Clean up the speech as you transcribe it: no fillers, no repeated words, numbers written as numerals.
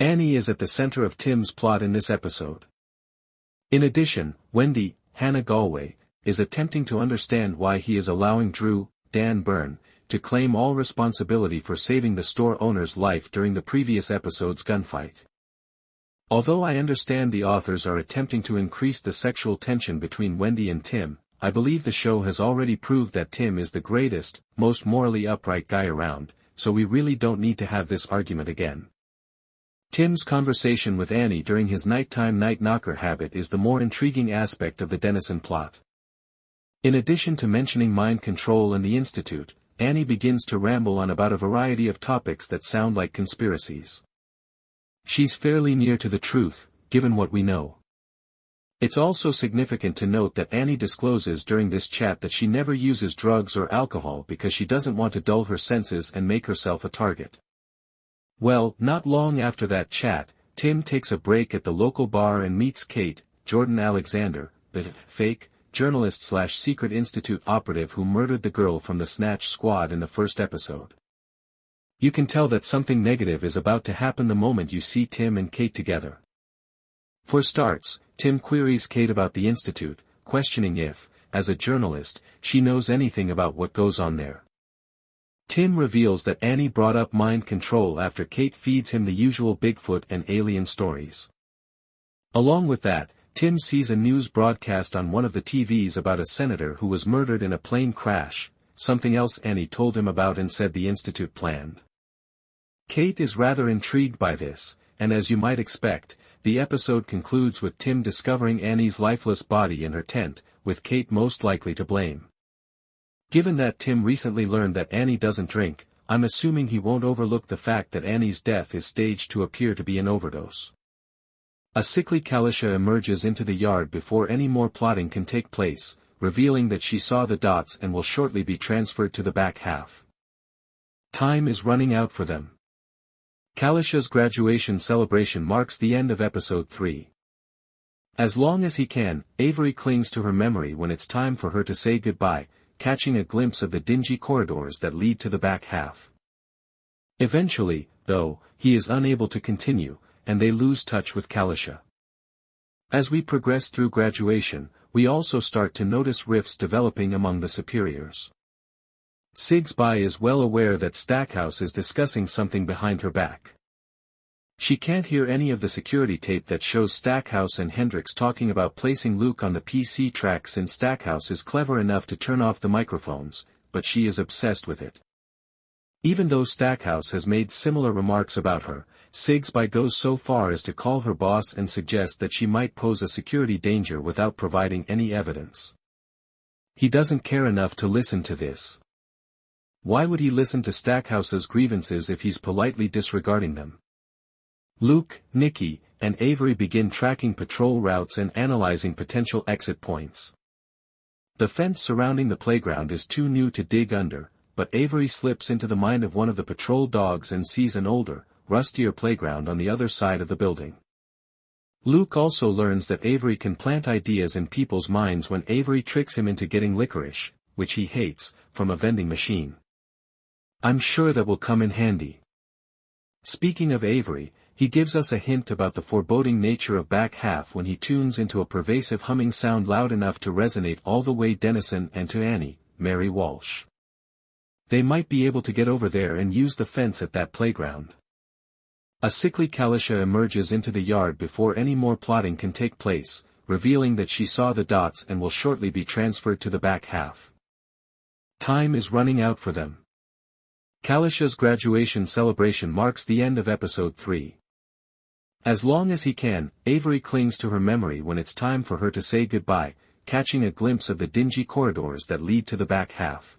Annie is at the center of Tim's plot in this episode. In addition, Wendy, Hannah Galway, is attempting to understand why he is allowing Drew, Dan Byrne, to claim all responsibility for saving the store owner's life during the previous episode's gunfight. Although I understand the authors are attempting to increase the sexual tension between Wendy and Tim, I believe the show has already proved that Tim is the greatest, most morally upright guy around, so we really don't need to have this argument again. Tim's conversation with Annie during his nighttime night knocker habit is the more intriguing aspect of the Dennison plot. In addition to mentioning mind control and the Institute, Annie begins to ramble on about a variety of topics that sound like conspiracies. She's fairly near to the truth, given what we know. It's also significant to note that Annie discloses during this chat that she never uses drugs or alcohol because she doesn't want to dull her senses and make herself a target. Well, not long after that chat, Tim takes a break at the local bar and meets Kate, Jordan Alexander, the fake, journalist/secret institute operative who murdered the girl from the Snatch Squad in the first episode. You can tell that something negative is about to happen the moment you see Tim and Kate together. For starts, Tim queries Kate about the Institute, questioning if, as a journalist, she knows anything about what goes on there. Tim reveals that Annie brought up mind control after Kate feeds him the usual Bigfoot and alien stories. Along with that, Tim sees a news broadcast on one of the TVs about a senator who was murdered in a plane crash, something else Annie told him about and said the Institute planned. Kate is rather intrigued by this, and as you might expect, the episode concludes with Tim discovering Annie's lifeless body in her tent, with Kate most likely to blame. Given that Tim recently learned that Annie doesn't drink, I'm assuming he won't overlook the fact that Annie's death is staged to appear to be an overdose. A sickly Kalisha emerges into the yard before any more plotting can take place, revealing that she saw the dots and will shortly be transferred to the back half. Time is running out for them. Kalisha's graduation celebration marks the end of episode 3. As long as he can, Avery clings to her memory when it's time for her to say goodbye, catching a glimpse of the dingy corridors that lead to the back half. Eventually, though, he is unable to continue, and they lose touch with Kalisha. As we progress through graduation, we also start to notice rifts developing among the superiors. Sigsby is well aware that Stackhouse is discussing something behind her back. She can't hear any of the security tape that shows Stackhouse and Hendricks talking about placing Luke on the PC track since Stackhouse is clever enough to turn off the microphones, but she is obsessed with it. Even though Stackhouse has made similar remarks about her, Sigsby goes so far as to call her boss and suggest that she might pose a security danger without providing any evidence. He doesn't care enough to listen to this. Why would he listen to Stackhouse's grievances if he's politely disregarding them? Luke, Nikki, and Avery begin tracking patrol routes and analyzing potential exit points. The fence surrounding the playground is too new to dig under, but Avery slips into the mind of one of the patrol dogs and sees an older, rustier playground on the other side of the building. Luke also learns that Avery can plant ideas in people's minds when Avery tricks him into getting licorice, which he hates, from a vending machine. I'm sure that will come in handy. Speaking of Avery, he gives us a hint about the foreboding nature of back half when he tunes into a pervasive humming sound loud enough to resonate all the way Dennison and to Annie, Mary Walsh. They might be able to get over there and use the fence at that playground. A sickly Kalisha emerges into the yard before any more plotting can take place, revealing that she saw the dots and will shortly be transferred to the back half. Time is running out for them. Kalisha's graduation celebration marks the end of episode 3. As long as he can, Avery clings to her memory when it's time for her to say goodbye, catching a glimpse of the dingy corridors that lead to the back half.